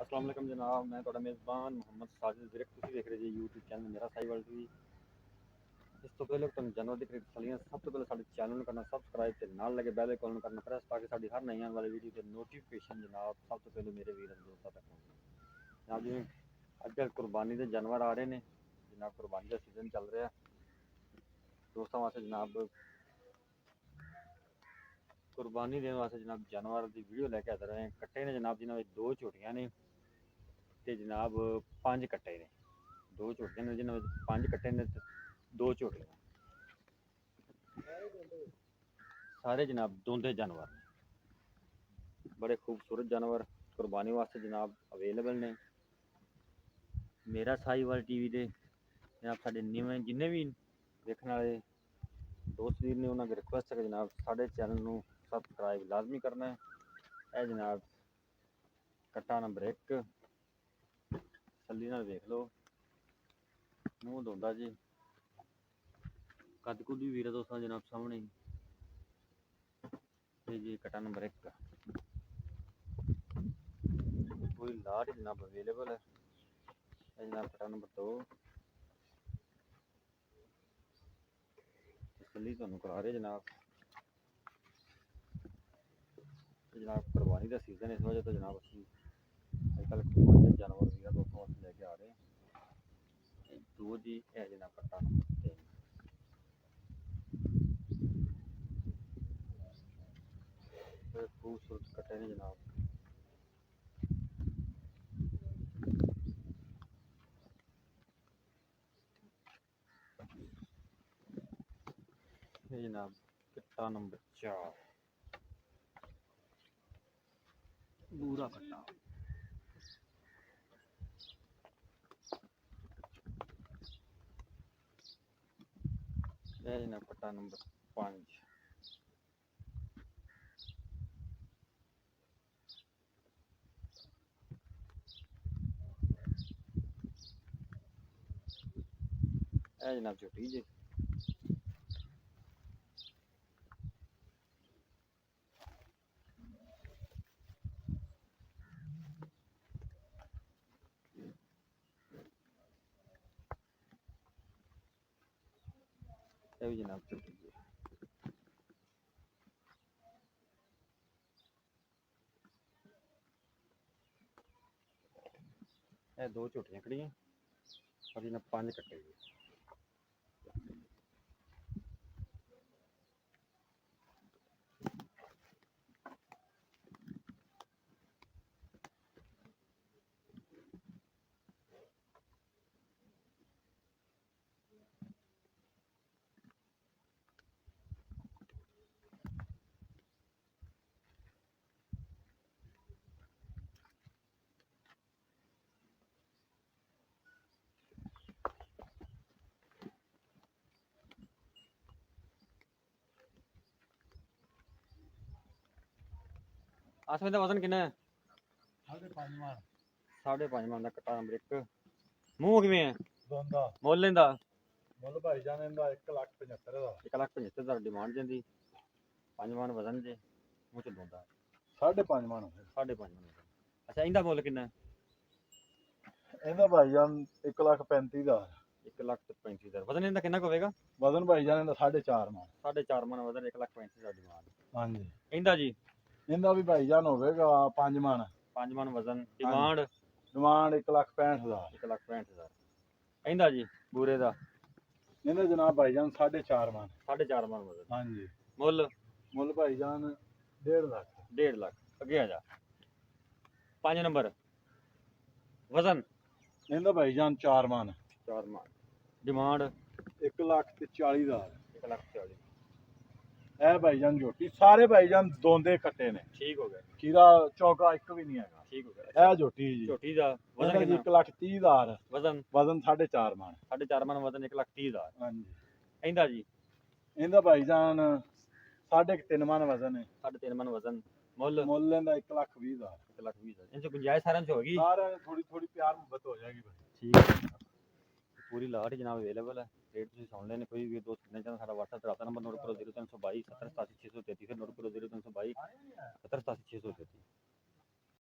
अस्सलाम वालेकुम जनाब, मैं ਤੁਹਾਡਾ ਮੇਜ਼ਬਾਨ ਮੁਹੰਮਦ ਸਾजिद ਵਿਰਕ। ਤੁਸੀਂ ਦੇਖ ਰਹੇ ਜੀ YouTube ਚੈਨਲ ਮੇਰਾ ਸਾਈਵਾਲ ਟੀਵੀ। ਇਸ ਤੋਂ ਪਹਿਲੇ ਤੁਹਾਨੂੰ ਜਾਨਵਰ ਦੀ ਖਰੀਦ ਸਲੀਆਂ ਸਭ ਤੋਂ ਪਹਿਲਾਂ ਸਾਡੇ ਚੈਨਲ ਨੂੰ ਕਰਨਾ ਸਬਸਕ੍ਰਾਈਬ ਤੇ ਨਾਲ ਲੱਗੇ ਬੈਲ ਆਈਕਨ ਨੂੰ ਕਰਨਾ ਪ੍ਰੈਸ ਤਾਂ ਕਿ ਸਾਡੀ ਹਰ ਨਈ ਆਉਣ ਵਾਲੀ ਵੀਡੀਓ ਤੇ ਨੋਟੀਫਿਕੇਸ਼ਨ ਜਨਾਬ ਸਭ ਤੋਂ ਪਹਿਲੇ ਮੇਰੇ ਵੀਰਾਂ ਦੋਸਤਾਂ ਤੱਕ ਪਹੁੰਚੇ। ਜਨਾਬ ਜਿਵੇਂ ਅੱਜ ਕੱਲ੍ਹ ਕੁਰਬਾਨੀ ਦੇ ਜਾਨਵਰ ਆ ਰਹੇ ਨੇ ਜਨਾਬ, ਕੁਰਬਾਨੀ ਦਾ ਸੀਜ਼ਨ ਚੱਲ ਰਿਹਾ ਦੋਸਤਾਂ ਵਾਸਤੇ ਜਨਾਬ। ਕੁਰਬਾਨੀ ਦੇਣ ਵਾਸਤੇ ਜਨਾਬ ਜਾਨਵਰ ਦੀ ਵੀਡੀਓ ਲੈ ਕੇ ਆਦਰ ਰਹੇ ਕੱਟੇ ਨੇ ਜਨਾਬ, ਜਿਨ੍ਹਾਂ ਵਿੱਚ ਦੋ ਝੋਟੀਆਂ ਨੇ ਤੇ ਜਨਾਬ 5 ਕੱਟੇ ਨੇ। ਦੋ ਝੋਟੀਆਂ ਨੇ ਜਿਨ੍ਹਾਂ ਵਿੱਚ 5 ਕੱਟੇ ਨੇ ਤੇ 2 ਝੋਟੀਆਂ। ਸਾਰੇ ਜਨਾਬ ਦੋਂਦੇ ਜਾਨਵਰ बड़े खूबसूरत जानवर कुर्बानी वास्ते जनाब अवेलेबल ने। मेरा साहिवाल टीवी दे जनाब साढ़े न्यूवें जिन्ने भी देखने वाले दोस्त वीर ने उन्होंने रिक्वेस्ट है कि जनाब साढ़े चैनल को सबसक्राइब लाजमी करना है। जनाब कट्टा नंबर 1 सली नाल देख लो, मूँह धोंदा जी, कद कुद भी वीर दोस्तों जनाब सामने जी। कट्टा नंबर 1 पूरी लाट जनाब अवेलेबल है जनाब। कट्टा नंबर 2 तसली तुहानू करा रहे जनाब। जनाब कुरबानी का सीजन इस वजह तो जनाब असी अजकल कुरबानी जानवर वीर दोस्तों वास्ते लेके आ रहे हैं। 2 जी है जनाब कट्टा नंबर 3 खूबसूरत कट्टे ने जनाब। ये जनाब कट्टा नंबर 4 पूरा कट्टा। ये जनाब कट्टा नंबर 5 है जनाब छोटी जी। ये भी जनाब छोटी जी। ये 2 झोटियां खड़ी हैं और जनाब 5 कट्टे जी। आसमान का वजन कितना है? 5.5 मन। 5.5 मन का कट्टा नंबर 1। मूँह किवें है? दोंदा मुੱਲ ਲੈਂਦਾ ਮੁੱਲ ਭਾਈ ਜਾਨ ਇਹਦਾ 1,75,000 ਦਾ। 1,75,000 डिमांड ਜਾਂਦੀ। 5 मन वजन जे ਮੂੰਹ ਚ ਦੋਂਦਾ 5.5 मन। 5.5 मन। ਅੱਛਾ ਇਹਦਾ ਮੁੱਲ ਕਿੰਨਾ ਹੈ? ਇਹਦਾ ਭਾਈ ਜਾਨ 1,35,000। 1,35,000। ਵਜ਼ਨ ਇਹਦਾ ਕਿੰਨਾ ਕੁ ਹੋਵੇਗਾ? ਵਜ਼ਨ ਭਾਈ ਜਾਨ ਇਹਦਾ 4.5 मन। 4.5 मन ਵਜ਼ਨ 1,35,000 डिमांड। ਹਾਂਜੀ ਇਹਦਾ ਜੀ ਇਹਦਾ ਵੀ ਭਾਈ ਜਾਨ ਹੋਵੇਗਾ 5 मन। 5 मन वजन डिमांड 1,65,000। 1,65,000। ਇਹਦਾ ਜੀ ਬੂਰੇ ਦਾ ਇਹਦਾ ਜਨਾਬ ਭਾਈ ਜਾਨ 4.5 मन। 4.5 मन वजन। ਹਾਂਜੀ ਮੁੱਲ ਮੁੱਲ ਭਾਈ ਜਾਨ 1.5 ਲੱਖ। 1.5 ਲੱਖ। ਅੱਗੇ ਆ ਜਾ। 5 ਨੰਬਰ ਵਜ਼ਨ ਇਹਦਾ ਭਾਈ ਜਾਨ 4 मन। 4 मन डिमांड 1,40,000। 1,40,000। ਇਹ ਭਾਈ ਜਾਨ ਝੋਟੀ ਸਾਰੇ ਭਾਈ ਜਾਨ ਦੋਂਦੇ ਕੱਟੇ ਨੇ। ਠੀਕ ਹੋ ਗਿਆ। ਕੀਰਾ ਚੌਕਾ ਇੱਕ ਵੀ ਨਹੀਂ ਹੈਗਾ। ਠੀਕ ਹੋ ਗਿਆ। ਇਹ ਝੋਟੀ ਜੀ ਝੋਟੀ ਦਾ ਵਜ਼ਨ ਵਜ਼ਨ ਕਿੰਨਾ? 1,30,000। ਵਜ਼ਨ ਵਜ਼ਨ 4.5 मन। 4.5 मन वजन 1,30,000। ਹਾਂਜੀ ਇਹਦਾ ਜੀ ਇਹਦਾ ਭਾਈ ਜਾਨ 3.5 मन ਵਜ਼ਨ ਹੈ। 3.5 मन वजन। ਮੁੱਲ ਮੁੱਲ ਇਹਦਾ 1,20,000। 1,20,000। ਇਹ ਚ ਗੁੰਜਾਇਸ਼ ਸਾਰਿਆਂ ਚ ਹੋਗੀ। ਸਾਰਿਆਂ ਨੂੰ ਥੋੜੀ ਥੋੜੀ ਪਿਆਰ ਮੁਹੱਬਤ ਹੋ ਜਾਏਗੀ ਭਾਈ। ਠੀਕ ਹੈ। ਪੂਰੀ ਲਾਟ ਜਨਾਬ ਅਵੇਲੇਬਲ ਹੈ। ਰੇਟ ਤੁਸੀਂ ਸੁਣ ਲੈਣੇ। ਕੋਈ ਵੀ ਦੋਸਤ ਕਰਨਾ ਚਾਹੁੰਦਾ ਸਾਡਾ WhatsApp ਰਾਤਾ ਨੰਬਰ ਨੋਟ ਕਰੋ 0322 70 87 633। ਫਿਰ ਨੋਟ ਕਰੋ 0322 70 87 633।